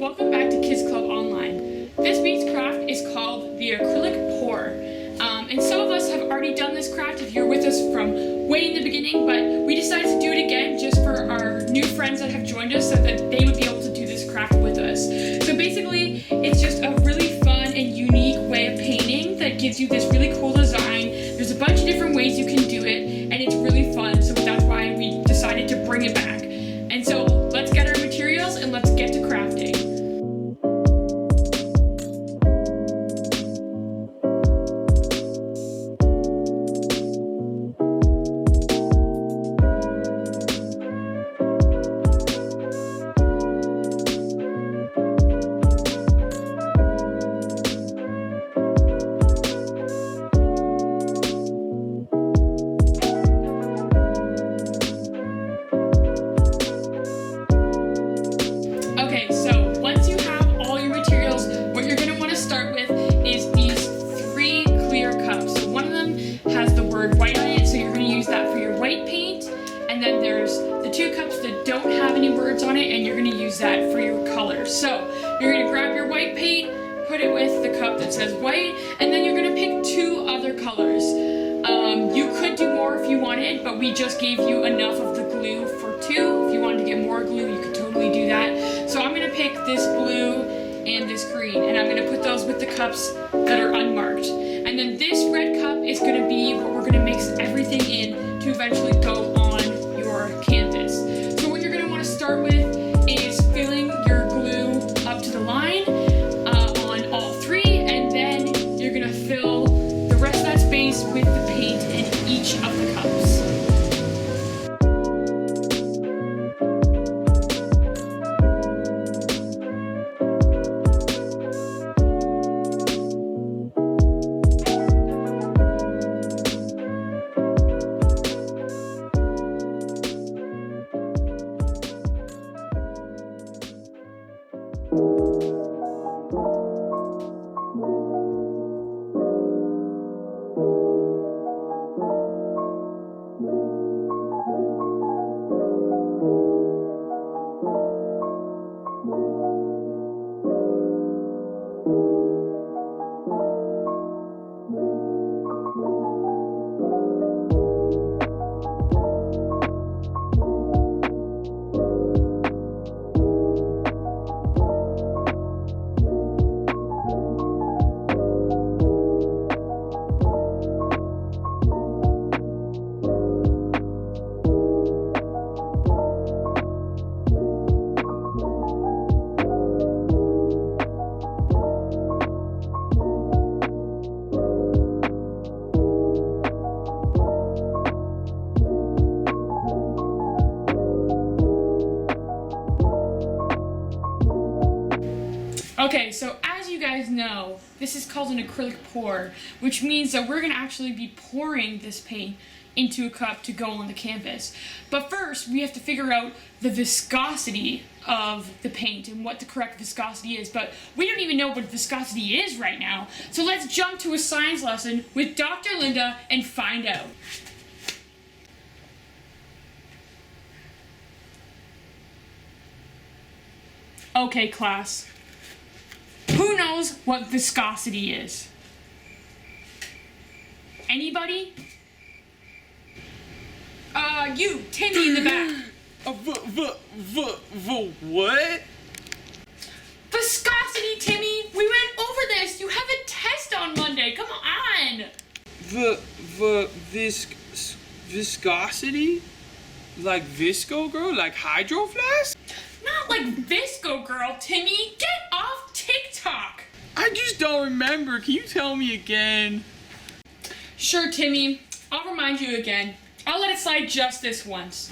welcome back to Kids Club Online. This week's craft is called the acrylic pour. And some of us have already done this craft if you're with us from way in the beginning, but we decided to do it again just for our new friends that have joined us so that they would be able to do this craft with us. So basically, it's just a really fun and unique way of painting that gives you this really cool design. There's a bunch of different ways you can do it, and it's really fun, so that's why we decided to bring it back. And so let's get our materials and let's get to crafting. Okay, so once you have all your materials, what you're going to want to start with is these 3 clear cups. So one of them has the word white on it, so you're going to use that for your white paint. And then there's the 2 cups that don't have any words on it, and you're going to use that for your colors. So you're going to grab your white paint, put it with the cup that says white, and then you're going to pick 2 other colors. You could do more if you wanted, but we just gave you enough of the glue for 2. If you wanted to get more glue, you could totally do that. So I'm going to pick this blue and this green, and I'm going to put those with the cups that are unmarked. And then this red cup is going to be what we're going to mix everything in to eventually go on your canvas. So what you're going to want to start with is filling your glue up to the line on all 3, and then you're going to fill the rest of that space with the paint in each of the cups. Okay, so as you guys know, this is called an acrylic pour, which means that we're going to actually be pouring this paint into a cup to go on the canvas. But first, we have to figure out the viscosity of the paint and what the correct viscosity is. But we don't even know what viscosity is right now. So let's jump to a science lesson with Dr. Linda and find out. Okay, class. Who knows what viscosity is? Anybody? You, Timmy in the back. What? Viscosity, Timmy! We went over this! You have a test on Monday! Come on! Viscosity? Like Visco Girl? Like Hydro Flask? Not like Visco Girl, Timmy! Get off TikTok! I just don't remember. Can you tell me again? Sure, Timmy. I'll remind you again. I'll let it slide just this once.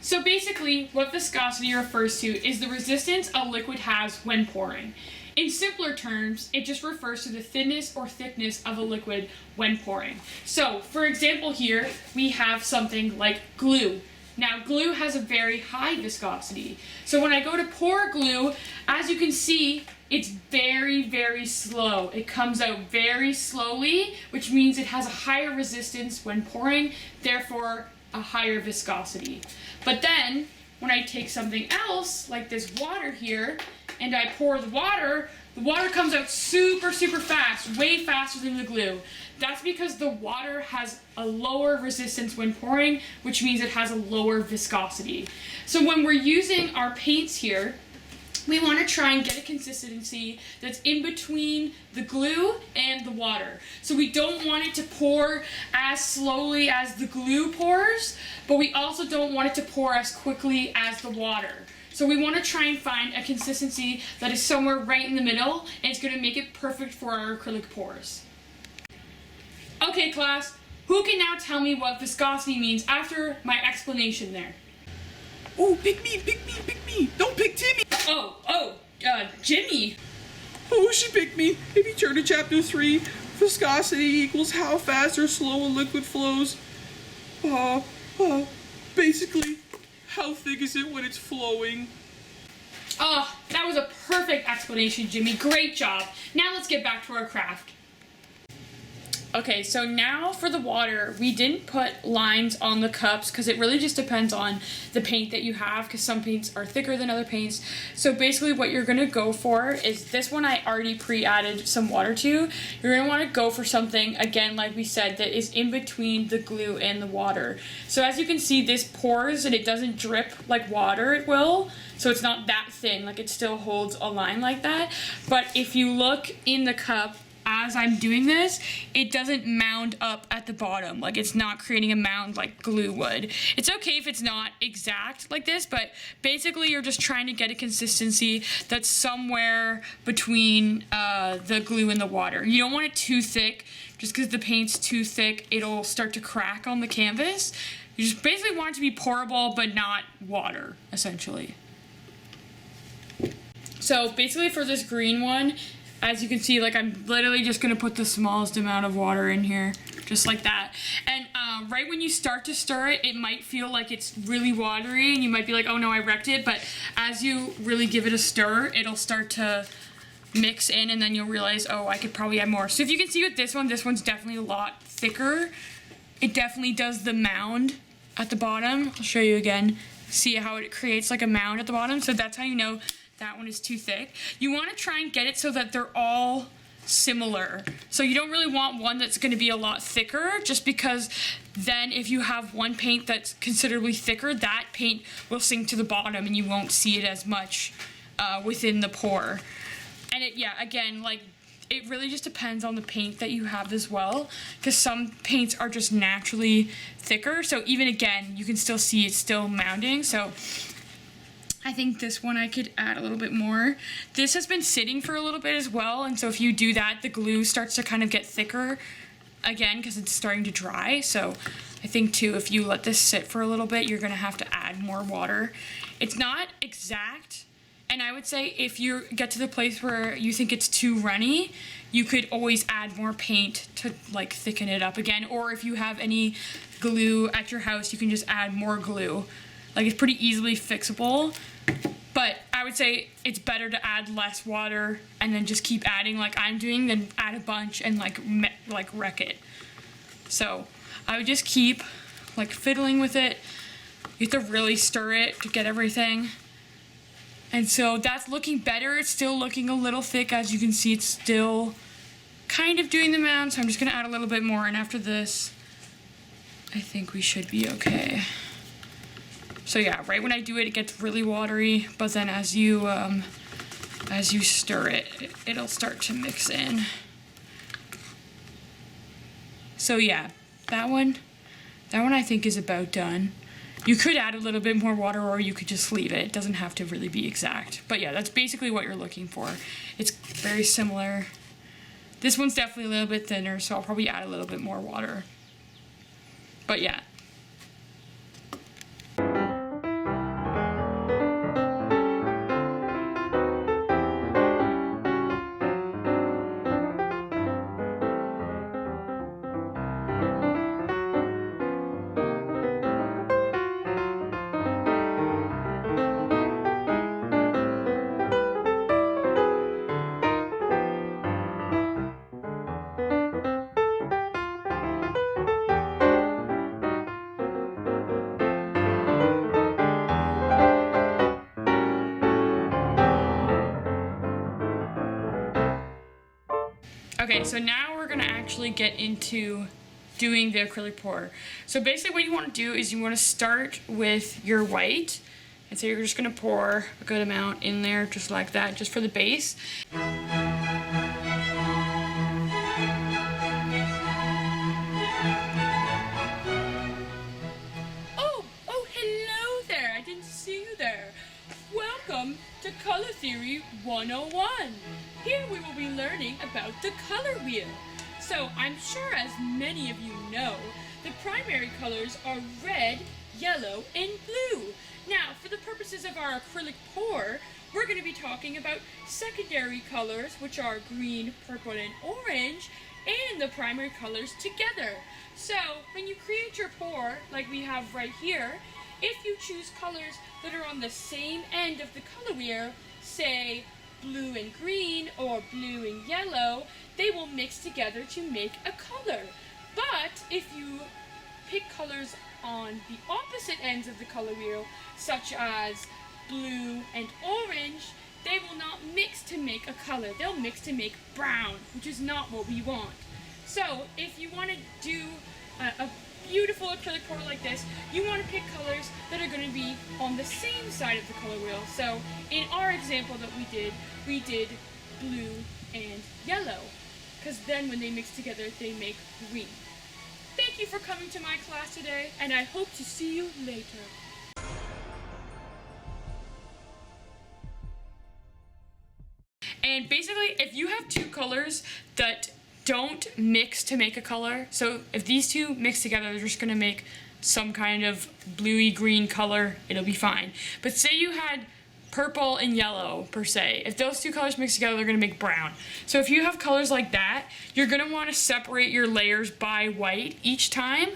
So basically, what viscosity refers to is the resistance a liquid has when pouring. In simpler terms, it just refers to the thinness or thickness of a liquid when pouring. So, for example here, we have something like glue. Now, glue has a very high viscosity. So when I go to pour glue, as you can see, it's very, very slow. It comes out very slowly, which means it has a higher resistance when pouring, therefore a higher viscosity. But then, when I take something else, like this water here, and I pour the water comes out super, super fast, way faster than the glue. That's because the water has a lower resistance when pouring, which means it has a lower viscosity. So when we're using our paints here, we want to try and get a consistency that's in between the glue and the water. So we don't want it to pour as slowly as the glue pours, but we also don't want it to pour as quickly as the water. So we want to try and find a consistency that is somewhere right in the middle, and it's going to make it perfect for our acrylic pours. Okay, class, who can now tell me what viscosity means after my explanation there? Oh, pick me, pick me, pick me. Don't pick Timmy. Jimmy. Oh, she picked me. If you turn to chapter 3, viscosity equals how fast or slow a liquid flows. Basically, how thick is it when it's flowing? Oh, that was a perfect explanation, Jimmy. Great job. Now let's get back to our craft. Okay, so now for the water, we didn't put lines on the cups because it really just depends on the paint that you have, because some paints are thicker than other paints. So basically what you're gonna go for is this one I already pre-added some water to. You're gonna wanna go for something, again, like we said, that is in between the glue and the water. So as you can see, this pours and it doesn't drip like water it will. So it's not that thin, like it still holds a line like that. But if you look in the cup, as I'm doing this, it doesn't mound up at the bottom. Like it's not creating a mound like glue would. It's okay if it's not exact like this, but basically you're just trying to get a consistency that's somewhere between the glue and the water. You don't want it too thick, just because the paint's too thick, it'll start to crack on the canvas. You just basically want it to be pourable, but not water, essentially. So basically for this green one, as you can see, like I'm literally just gonna put the smallest amount of water in here, just like that. And right when you start to stir it, it might feel like it's really watery and you might be like, oh no, I wrecked it. But as you really give it a stir, it'll start to mix in and then you'll realize, oh, I could probably add more. So if you can see with this one's definitely a lot thicker. It definitely does the mound at the bottom. I'll show you again. See how it creates like a mound at the bottom? So that's how you know that one is too thick. You want to try and get it so that they're all similar. So you don't really want one that's going to be a lot thicker, just because then if you have one paint that's considerably thicker, that paint will sink to the bottom and you won't see it as much within the pour. And again, like it really just depends on the paint that you have as well, because some paints are just naturally thicker. So even again, you can still see it's still mounding. So I think this one I could add a little bit more. This has been sitting for a little bit as well, and so if you do that, the glue starts to kind of get thicker again because it's starting to dry. So I think too, if you let this sit for a little bit, you're gonna have to add more water. It's not exact, and I would say if you get to the place where you think it's too runny, you could always add more paint to like thicken it up again, or if you have any glue at your house, you can just add more glue. Like it's pretty easily fixable, but I would say it's better to add less water and then just keep adding like I'm doing than add a bunch and like wreck it. So I would just keep like fiddling with it. You have to really stir it to get everything. And so that's looking better. It's still looking a little thick. As you can see, it's still kind of doing the mound. So I'm just gonna add a little bit more, and after this, I think we should be okay. So yeah, right when I do it, it gets really watery, but then as you stir it, it'll start to mix in. So yeah, that one I think is about done. You could add a little bit more water, or you could just leave it. It doesn't have to really be exact. But yeah, that's basically what you're looking for. It's very similar. This one's definitely a little bit thinner, so I'll probably add a little bit more water. But yeah. Okay, so now we're gonna actually get into doing the acrylic pour. So basically what you want to do is you want to start with your white, and so you're just gonna pour a good amount in there, just like that, just for the base. Oh, hello there, I didn't see you there. Welcome to Color Theory 101. Here we will be learning about the color wheel. So I'm sure as many of you know, the primary colors are red, yellow, and blue. Now, for the purposes of our acrylic pour, we're going to be talking about secondary colors, which are green, purple, and orange, and the primary colors together. So when you create your pour, like we have right here, if you choose colors that are on the same end of the color wheel, say blue and green or blue and yellow, they will mix together to make a color. But if you pick colors on the opposite ends of the color wheel, such as blue and orange, they will not mix to make a color. They'll mix to make brown, which is not what we want. So if you want to do a beautiful acrylic pour like this, you want to pick colors that are going to be on the same side of the color wheel. So in our example that we did blue and yellow, because then when they mix together, they make green. Thank you for coming to my class today, and I hope to see you later. And basically, if you have two colors that don't mix to make a color, so if these two mix together, they're just gonna make some kind of bluey green color, it'll be fine. But say you had purple and yellow per se, if those two colors mix together, they're gonna make brown. So if you have colors like that, you're gonna wanna separate your layers by white each time.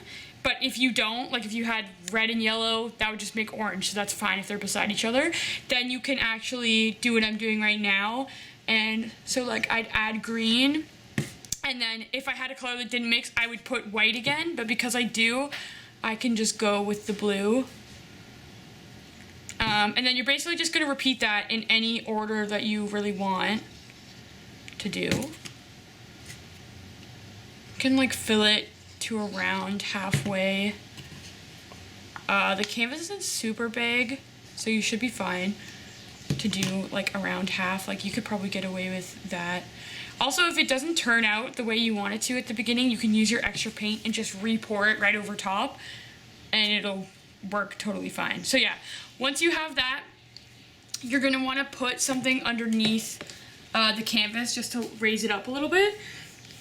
But if you don't, like if you had red and yellow, that would just make orange, so that's fine if they're beside each other. Then you can actually do what I'm doing right now. And so like I'd add green, and then if I had a color that didn't mix, I would put white again, but because I do, I can just go with the blue. And then you're basically just gonna repeat that in any order that you really want to do. You can like fill it to around halfway. The canvas isn't super big, so you should be fine to do like around half. Like you could probably get away with that. Also, if it doesn't turn out the way you want it to at the beginning, you can use your extra paint and just re-pour it right over top, and it'll work totally fine. So yeah, once you have that, you're gonna want to put something underneath the canvas just to raise it up a little bit,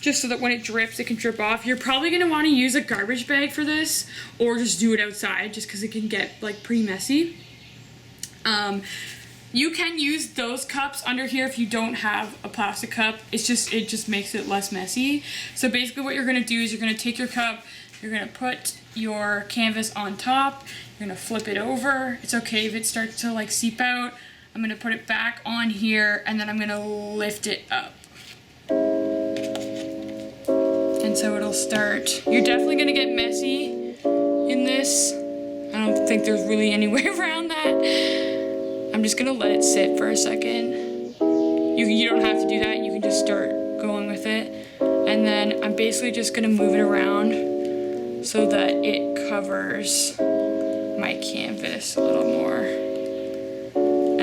just so that when it drips, it can drip off. You're probably gonna want to use a garbage bag for this, or just do it outside, just because it can get like pretty messy. You can use those cups under here if you don't have a plastic cup. It just makes it less messy. So basically what you're gonna do is you're gonna take your cup, you're gonna put your canvas on top, you're gonna flip it over. It's okay if it starts to like seep out. I'm gonna put it back on here, and then I'm gonna lift it up. And so it'll start. You're definitely gonna get messy in this. I don't think there's really any way around that. I'm just gonna let it sit for a second. You don't have to do that, you can just start going with it. And then I'm basically just gonna move it around so that it covers my canvas a little more.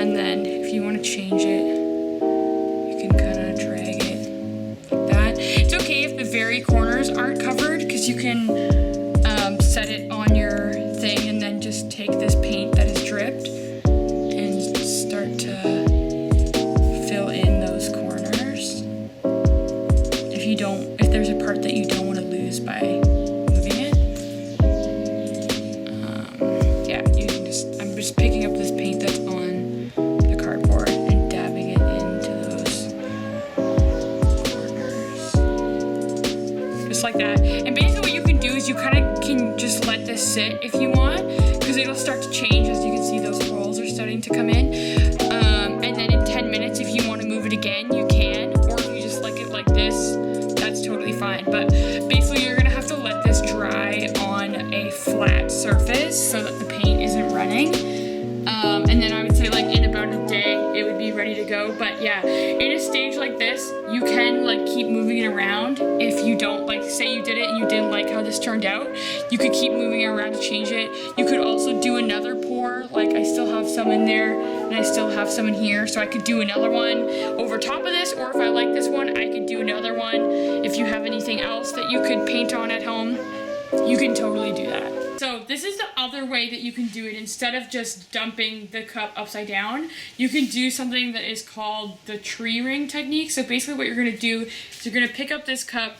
And then if you wanna change it, you can kinda drag it like that. It's okay if the very corners aren't covered, because you can set it on your thing and then just take this paint that is dripped and start to fill in those corners. If there's a part that you don't want to lose by moving it, yeah, you can I'm just picking up this paint that's on the cardboard and dabbing it into those corners. Just like that. And basically what you can do is you kind of can just let this sit if you want, because it'll start to change. As you can see, those rolls are starting to come in. And then in 10 minutes, if you want to move it again, you can. Or if you just like it like this, that's totally fine. But basically, you're going to have to let this dry on a flat surface so that the paint isn't running. And then I would say like in about a day, it would be ready to go. But yeah, in a stage like this, you you can like keep moving it around if you don't like, say you did it and you didn't like how this turned out, you could keep moving it around to change it. You could also do another pour, like I still have some in there and I still have some in here, so I could do another one over top of this, or if I like this one, I could do another one. If you have anything else that you could paint on at home, you can totally do that. So this is the other way that you can do it. Instead of just dumping the cup upside down, you can do something that is called the tree ring technique. So basically what you're gonna do is you're gonna pick up this cup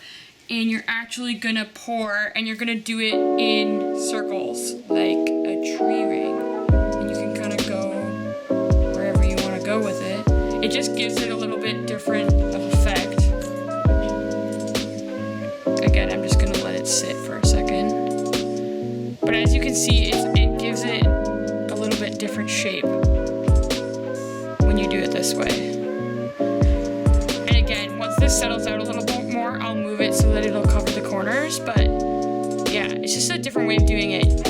and you're actually gonna pour, and you're gonna do it in circles like a tree ring. And you can kind of go wherever you wanna go with it. It just gives it a little bit different of effect. Again, I'm just gonna let it sit for a second. But as you can see, it gives it a little bit different shape when you do it this way. And again, once this settles out a little bit more, I'll move it so that it'll cover the corners. But yeah, it's just a different way of doing it.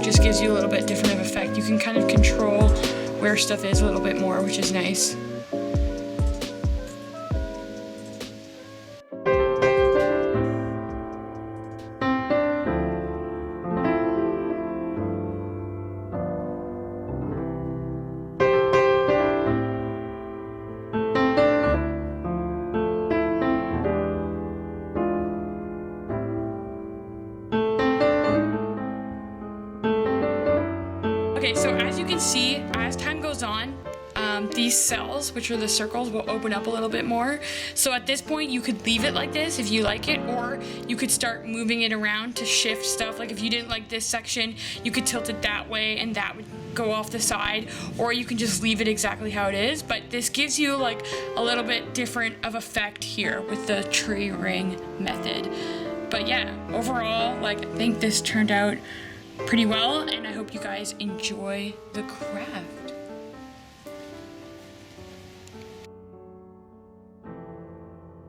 Just gives you a little bit different of effect. You can kind of control where stuff is a little bit more, which is nice. Okay, so as you can see, as time goes on, these cells, which are the circles, will open up a little bit more. So at this point, you could leave it like this if you like it, or you could start moving it around to shift stuff. Like if you didn't like this section, you could tilt it that way and that would go off the side, or you can just leave it exactly how it is. But this gives you like a little bit different of effect here with the tree ring method. But yeah, overall, like I think this turned out pretty well, and I hope you guys enjoy the craft.